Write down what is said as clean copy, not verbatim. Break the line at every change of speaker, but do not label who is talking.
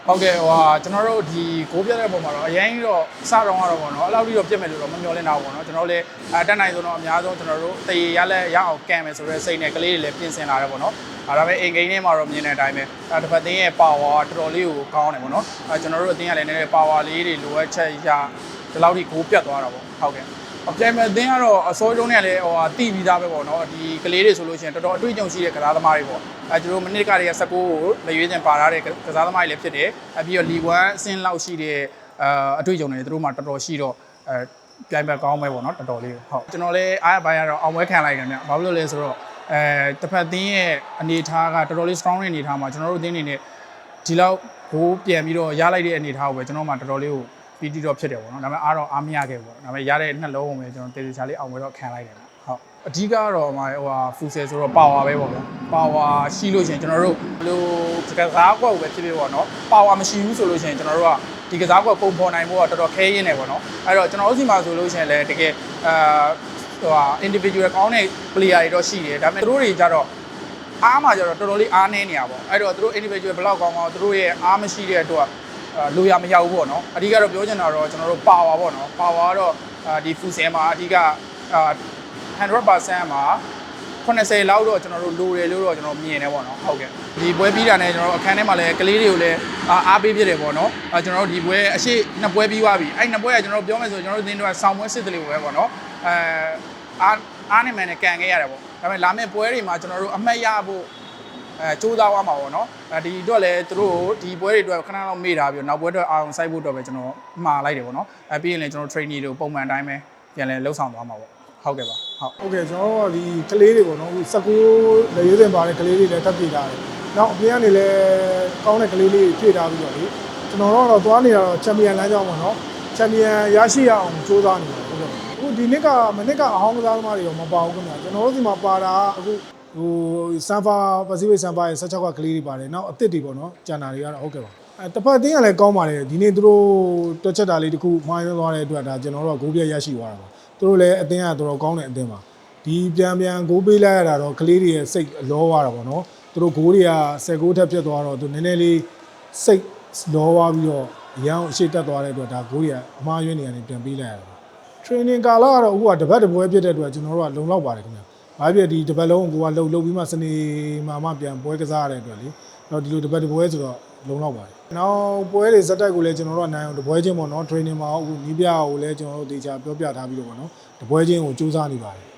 ဟုတ်ကဲ့ဟိုကျွန်တော်တို့ဒီကိုးပြတဲ့ပုံမှာတော့အရင်တော့စတော့ကတော့ပေါ့နော်အဲ့လောက်ထိတော့ပြစ်မယ်လို့တော့မမျှော်လင့်တာပေါ့နော်ကျွန်တော်လည်းတက်နိုင်ဆိုတော့အများဆုံးကျွန်တော်တို့တရေရလဲရအောင်ကန်မယ်ဆိုတော့စိတ်နဲ့ကလေးတွေလည်းပြင်ဆင်လာတယ်ပေါ့နော်ဒါပေမဲ့အင်ဂိမ်းထဲမှာတော့မြင်တဲ့အတိုင်းပဲတစ်ဖက်သင်းရဲ့ power တော်တော်လေးကိုကောင်းတယ်ပေါ့နော်ကျွန်တော်တို့အသင်းကလည်းနည်းနည်း power လေးတွေလိုအပ်ချက်ရဒီလောက်ထိကိုးပြတ်သွားတာပေါ့ဟုတ်ကဲ့အပြိုင်မဲ့အသင်းကတော့အစိုးရတုံးနဲ့လည်းတိပြီးသားပဲပေါ့နော်ဒီကလေးတွေဆိုလို့ရှိရင်တော်တော်အတွေ့အကြုံရှိတဲ့ကစားသမားတွေပေါ့ကျွန်တော်မိနစ်ကတွေက19ကိုလက်ရွေးချင်ပါထားတဲ့ကစားသမားတွေလည်းဖြစ်တယ်ပြီးတော့ League 1အဆင့်လောက်ရှိတဲ့အတွေ့အကြုံတွေသူတို့မှတော်တော်ရှိတော့ပြိုင်ဘက်ကောင်းပဲပေါ့နော်တော်တော်လေးဟုတ်ကျွန်တော်လည်းအားရပါရတော့အောင်ပွဲခံလိုက်တယ်ဗျဘာလို့လဲဆိုတော့တစ်ဖက်သင်းရဲ့အနေအထားကတော်တော်လေး strong တဲ့အနေအထားမှာကျွန်တော်တို့အသင်းအနေနဲ့ဒီလောက်ဘိုးပြန်ပြီးတော့ရလိုက်တဲ့အနေအထားကိုပဲကျွန်တော်မှတော်တော်လေးကိုပီတိတော့ဖြစ်တယ်ပေါ့နော်ဒါပေမဲ့အားတော့အားမရခဲ့ဘူးပေါ့ဒါပေမဲ့ရတဲ့နှလုံးကိုပဲကျွန်တော်တေချာလေးအောင်ပွဲတော့ခံလိုက်တယ်ဟုတ်အဓိကတော့ဖူဆယ်ဆိုတော့ power ပဲပေါ့ဗျာ power ရှိလို့ရှိရင်ကျွန်တော်တို့ဘယ်လိုကစားကွက်ကိုပဲဖြစ်ဖြစ်ပေါ့နော် power မရှိဘူးဆိုလို့ရှိရင်ကျွန်တော်တို့ကဒီကစားကွက်ပုံဖော်နိုင်ဖို့ကတော်တော်ခဲရင်းနေပေါ့နော်အဲ့တော့ကျွန်တော်တို့စီမှာဆိုလို့ရှိရင်လည်းတကယ်individual ကောင်းတဲ့ player တွေတော့ရှိတယ်ဒါပေမဲ့သူတို့တွေကြတော့အားမှကြတော့တော်တော်လေးအားနည်းနေရပါပေါ့အဲ့တော့သူတို့ individual ဘယ်လောက်ကောင်းကောင်းသူတို့ရဲ့အားမရှိတဲ့အတွက်လိုရမရောက်ဘူးပေါ့နော်အဓိကတော့ပြောချင်တာတော့ကျွန်တော်တို့ power ပေါ့နော် power ကတော့ဒီ full set မှာအဓိက100% မှာ80လောက်တော့ကျွန်တော်တို့လိုတယ်လို့တော့ကျွန်တော်မြင်တယ်ပေါ့နော်ဟုတ်ကဲ့ဒီပွဲပြီးတာနဲ့ကျွန်တော်တို့အခန်းထဲမှာလည်းကလေးတွေကိုလည်းအားပေးဖြစ်တယ်ပေါ့နော်ကျွန်တော်တို့ဒီပွဲအရှိနှစ်ပွဲပြီးသွားပြီအဲ့နှစ်ပွဲကကျွန်တော်တို့ပြောမယ်ဆိုကျွန်တော်တို့သင်းတို့ကဆောင်းပွဲစစ်တယ်လို့ပဲပေါ့နော်အားနေမှန်းနဲ့ကန်ခဲ့ရတယ်ပေါ့ဒါပေမဲ့လာမယ့်ပွဲတွေမှာကျွန်တော်တို့အမှတ်ရဖို့စူးစမ်းသွားမှာပေါ့နော်ဒီအတွက်လည်းသူတို့ဒီပွဲတွေအတွက်ခဏလောက်မေ့ထားပြီးတော့နောက်ပွဲတွေအောင်စိုက်ဖို့အတွက်ပဲကျွန်တော်မှားလိုက်တယ်ပေါ့နော်ပြီးရင်လည်းကျွန်တော် training တွေပုံမှန်အတိုင်းပဲပြန်လဲလှုပ်ဆောင်သွားမှာပေါ့ဟုတ်ကဲ့ပါ
ဟုတ်ကဲ့ကျွန်တော်တို့ဒီကလေးတွေပေါ့နော်19လက်ရွေးစင်ပါတဲ့ကလေးတွေလည်းတက်ပြေးထားတယ်နောက်အပြင်ကနေလည်းကောင်းတဲ့ကလေးလေးဖြည့်ထားပြီးတော့လေကျွန်တော်တို့တော့သွားနေတာတော့ချန်ပီယံလမ်းကြောင်းပေါ့နော်ချန်ပီယံရရှိရအောင်စူးစမ်းနေတယ်ဟုတ်ကဲ့အခုဒီနှစ်ကမနှစ်ကအဟောင်းကစားသမားတွေရောမပါဘူးခင်ဗျာကျွန်တော်တို့ဒီမှာပါတာအခုစန်ဖာပစိဖိတ်စန်ဖာရဲ့16ကကလေးတွေပါတယ်နောက်အစ်စ်တွေပေါ့နော်ကျန်တာတွေကတော့ဟုတ်ကဲ့ပါတစ်ဖက်အသင်းကလည်းကောင်းပါတယ်ဒီနေ့သူတို့တွက်ချက်တာလေးတခုမှားရသွားတဲ့အတွက်ဒါကျွန်တော်တို့ကဂိုးပြတ်ရရှိသွားတာပါသူတို့လည်းအသင်းကတော်တော်ကောင်းတဲ့အသင်းပါဒီပြန်ဂိုးပေးလိုက်ရတာတော့ကလေးတွေရဲ့စိတ်လောသွားတာပေါ့နော်သူတို့ဂိုးတွေက10ဂိုးထက်ပြတ်သွားတော့သူနည်းနည်းလေးစိတ်လောသွားပြီးတော့အရန်အရှိတက်သွားတဲ့အတွက်ဒါဂိုးတွေကအမှားယွင်းနေရတယ်ပြန်ပေးလိုက်ရတာ training ကာလကတော့အခုကတပတ်တပွဲပြည့်တဲ့အတွက်ကျွန်တော်တို့ကလုံလောက်ပါတယ်ခင်ဗျာဘာဖြစ်ဒီတပတ်လုံးကိုကလှုပ်ပြီးမှစနေမှပြန်ပွဲကစားရတဲ့အတွက်လေတော့ဒီလိုတပတ်တပွဲဆိုတော့လုံလောက်ပါတယ်နောက်ပွဲတွေဇက်တိုက်ကိုလည်းကျွန်တော်တို့နိုင်အောင်တပွဲချင်းပေါ့နော် training မှာအခုနီးပြကိုလည်းကျွန်တော်တို့တေချာပြောပြထားပြီးတော့ပေါ့နော်တပွဲချင်းကိုစူးစမ်းနေပါတယ်